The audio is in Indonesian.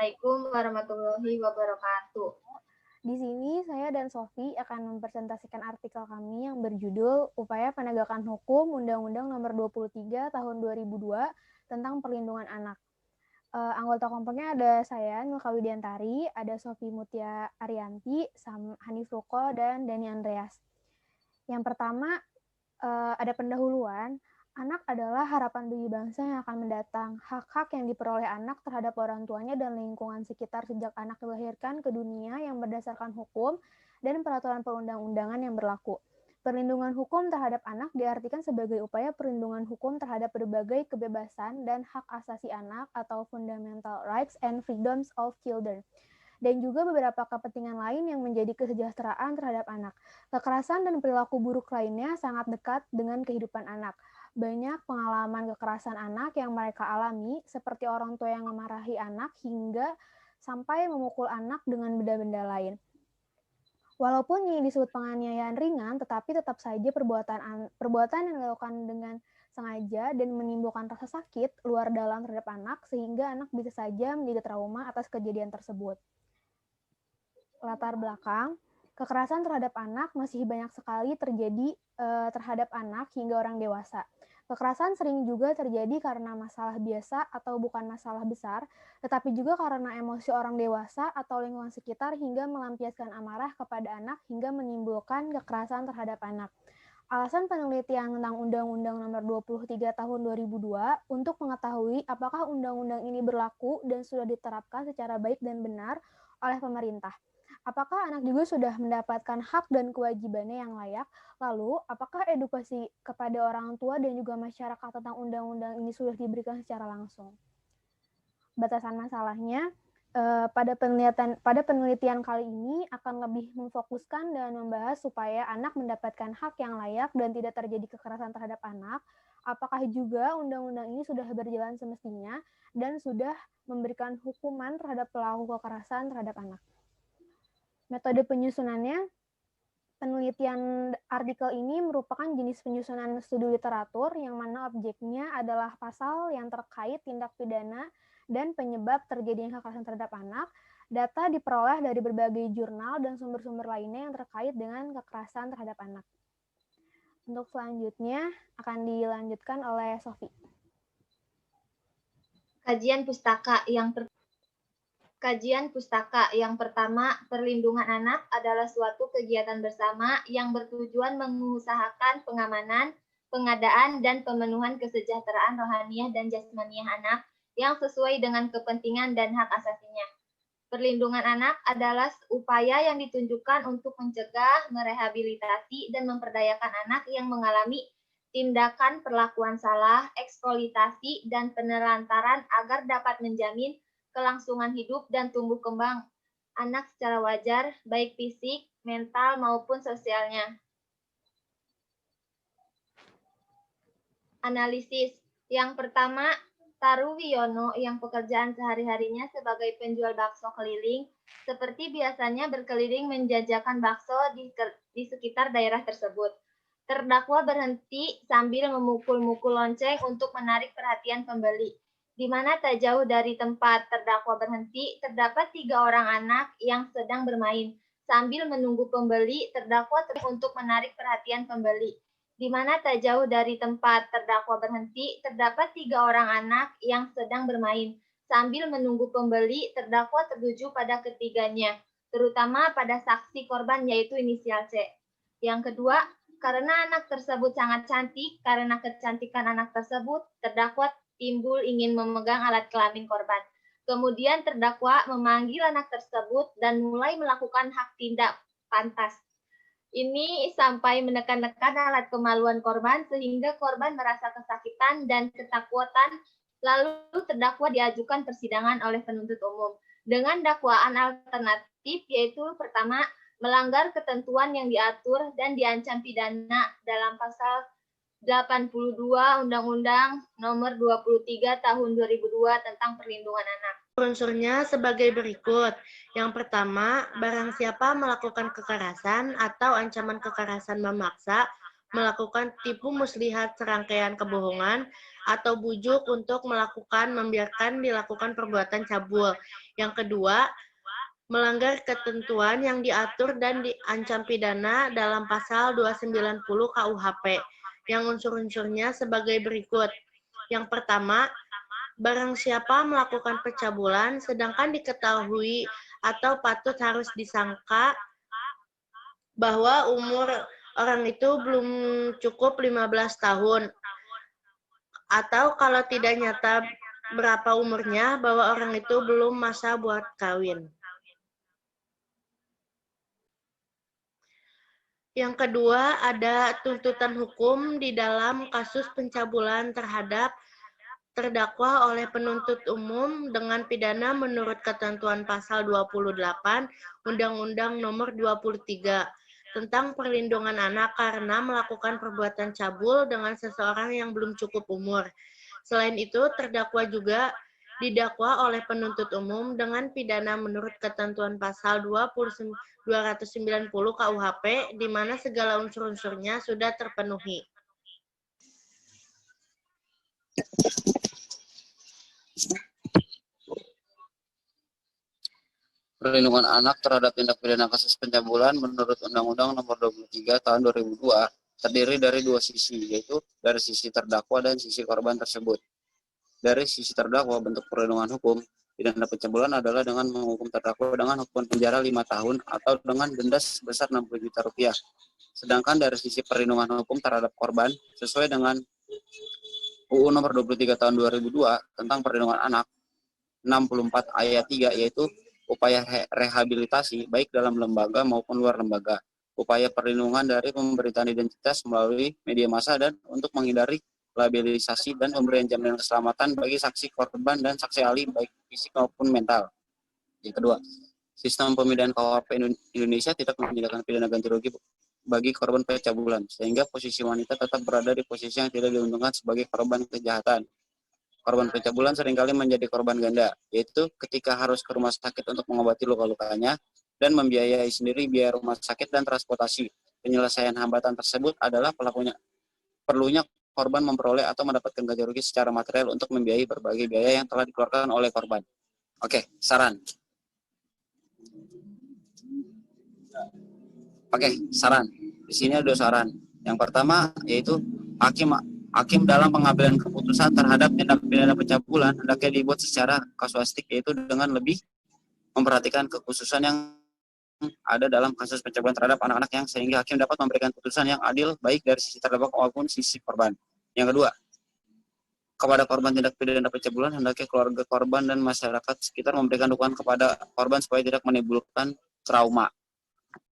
Assalamualaikum warahmatullahi wabarakatuh. Di sini saya dan Sofi akan mempresentasikan artikel kami yang berjudul Upaya Penegakan Hukum Undang-Undang Nomor 23 Tahun 2002 tentang Perlindungan Anak. Anggota kelompoknya ada saya, Nilka Widiantari, ada Sofi Mutia Arianti, Hanif Ruko, dan Dani Andreas. Yang pertama, ada pendahuluan. Anak adalah harapan bagi bangsa yang akan mendatang. Hak-hak yang diperoleh anak terhadap orang tuanya dan lingkungan sekitar sejak anak dilahirkan ke dunia yang berdasarkan hukum dan peraturan perundang-undangan yang berlaku. Perlindungan hukum terhadap anak diartikan sebagai upaya perlindungan hukum terhadap berbagai kebebasan dan hak asasi anak atau fundamental rights and freedoms of children, dan juga beberapa kepentingan lain yang menjadi kesejahteraan terhadap anak. Kekerasan dan perilaku buruk lainnya sangat dekat dengan kehidupan anak. Banyak pengalaman kekerasan anak yang mereka alami, seperti orang tua yang memarahi anak hingga sampai memukul anak dengan benda-benda lain. Walaupun ini disebut penganiayaan ringan, tetapi tetap saja perbuatan yang dilakukan dengan sengaja dan menimbulkan rasa sakit luar dalam terhadap anak, sehingga anak bisa saja menjadi trauma atas kejadian tersebut. Latar belakang, kekerasan terhadap anak masih banyak sekali terjadi terhadap anak hingga orang dewasa. Kekerasan sering juga terjadi karena masalah biasa atau bukan masalah besar, tetapi juga karena emosi orang dewasa atau lingkungan sekitar hingga melampiaskan amarah kepada anak hingga menimbulkan kekerasan terhadap anak. Alasan penelitian tentang Undang-Undang Nomor 23 Tahun 2002 untuk mengetahui apakah undang-undang ini berlaku dan sudah diterapkan secara baik dan benar oleh pemerintah. Apakah anak juga sudah mendapatkan hak dan kewajibannya yang layak? Lalu, apakah edukasi kepada orang tua dan juga masyarakat tentang undang-undang ini sudah diberikan secara langsung? Batasan masalahnya, pada penelitian kali ini akan lebih memfokuskan dan membahas supaya anak mendapatkan hak yang layak dan tidak terjadi kekerasan terhadap anak. Apakah juga undang-undang ini sudah berjalan semestinya dan sudah memberikan hukuman terhadap pelaku kekerasan terhadap anak? Metode penyusunannya, penelitian artikel ini merupakan jenis penyusunan studi literatur yang mana objeknya adalah pasal yang terkait tindak pidana dan penyebab terjadinya kekerasan terhadap anak. Data diperoleh dari berbagai jurnal dan sumber-sumber lainnya yang terkait dengan kekerasan terhadap anak. Untuk selanjutnya akan dilanjutkan oleh Sofi. Kajian pustaka yang pertama, perlindungan anak adalah suatu kegiatan bersama yang bertujuan mengusahakan pengamanan, pengadaan, dan pemenuhan kesejahteraan rohaniah dan jasmaniah anak yang sesuai dengan kepentingan dan hak asasinya. Perlindungan anak adalah upaya yang ditunjukkan untuk mencegah, merehabilitasi, dan memperdayakan anak yang mengalami tindakan perlakuan salah, eksploitasi, dan penelantaran agar dapat menjamin kelangsungan hidup dan tumbuh kembang anak secara wajar, baik fisik, mental, maupun sosialnya. Analisis. Yang pertama, Taru Wiono yang pekerjaan sehari-harinya sebagai penjual bakso keliling, seperti biasanya berkeliling menjajakan bakso di sekitar daerah tersebut. Terdakwa berhenti sambil memukul-mukul lonceng untuk menarik perhatian pembeli. Di mana tak jauh dari tempat terdakwa berhenti, terdapat 3 orang anak yang sedang bermain. Sambil menunggu pembeli, terdakwa untuk menarik perhatian pembeli. Di mana tak jauh dari tempat terdakwa berhenti, terdapat 3 orang anak yang sedang bermain. Sambil menunggu pembeli, terdakwa tertuju pada ketiganya, terutama pada saksi korban yaitu inisial C. Yang kedua, karena anak tersebut sangat cantik, karena kecantikan anak tersebut, terdakwa timbul ingin memegang alat kelamin korban. Kemudian terdakwa memanggil anak tersebut dan mulai melakukan hak tindak pantas. Ini sampai menekan-nekan alat kemaluan korban sehingga korban merasa kesakitan dan ketakutan. Lalu terdakwa diajukan persidangan oleh penuntut umum dengan dakwaan alternatif, yaitu pertama, melanggar ketentuan yang diatur dan diancam pidana dalam pasal 82 Undang-Undang Nomor 23 Tahun 2002 tentang Perlindungan Anak. Unsurnya sebagai berikut. Yang pertama, barang siapa melakukan kekerasan atau ancaman kekerasan memaksa melakukan tipu muslihat serangkaian kebohongan, atau bujuk untuk membiarkan dilakukan perbuatan cabul. Yang kedua, melanggar ketentuan yang diatur dan diancam pidana dalam pasal 290 KUHP, yang unsur-unsurnya sebagai berikut. Yang pertama, barang siapa melakukan pencabulan sedangkan diketahui atau patut harus disangka bahwa umur orang itu belum cukup 15 tahun, atau kalau tidak nyata berapa umurnya, bahwa orang itu belum masa buat kawin. Yang kedua, ada tuntutan hukum di dalam kasus pencabulan terhadap terdakwa oleh penuntut umum dengan pidana menurut ketentuan pasal 28 Undang-Undang Nomor 23 tentang perlindungan anak karena melakukan perbuatan cabul dengan seseorang yang belum cukup umur. Selain itu, terdakwa juga didakwa oleh penuntut umum dengan pidana menurut ketentuan pasal 290 KUHP, di mana segala unsur-unsurnya sudah terpenuhi. Perlindungan anak terhadap tindak pidana kasus pencabulan menurut Undang-Undang Nomor 23 Tahun 2002 terdiri dari dua sisi, yaitu dari sisi terdakwa dan sisi korban tersebut. Dari sisi terdakwa, bentuk perlindungan hukum pidana pencabulan adalah dengan menghukum terdakwa dengan hukuman penjara 5 tahun atau dengan denda sebesar 60 juta rupiah. Sedangkan dari sisi perlindungan hukum terhadap korban, sesuai dengan UU Nomor 23 Tahun 2002 tentang perlindungan anak 64 ayat 3, yaitu upaya rehabilitasi baik dalam lembaga maupun luar lembaga, upaya perlindungan dari pemberitaan identitas melalui media massa dan untuk menghindari labellisasi dan pemberian jaminan keselamatan bagi saksi korban dan saksi ahli baik fisik maupun mental. Yang kedua, sistem pemidana KUHP Indonesia tidak menyediakan pidana ganti rugi bagi korban pencabulan, sehingga posisi wanita tetap berada di posisi yang tidak diuntungkan sebagai korban kejahatan. Korban pencabulan seringkali menjadi korban ganda, yaitu ketika harus ke rumah sakit untuk mengobati luka-lukanya dan membiayai sendiri biaya rumah sakit dan transportasi. Penyelesaian hambatan tersebut adalah perlunya korban memperoleh atau mendapatkan ganti rugi secara material untuk membiayai berbagai biaya yang telah dikeluarkan oleh korban. Oke, saran. Di sini ada saran. Yang pertama yaitu Hakim dalam pengambilan keputusan terhadap tindak pidana pencabulan hendaknya dibuat secara kasuistik, yaitu dengan lebih memperhatikan kekhususan yang ada dalam kasus pencabulan terhadap anak-anak yang sehingga hakim dapat memberikan putusan yang adil baik dari sisi terdakwa maupun sisi korban. Yang kedua, kepada korban tindak pidana pencabulan hendaknya keluarga korban dan masyarakat sekitar memberikan dukungan kepada korban supaya tidak menimbulkan trauma.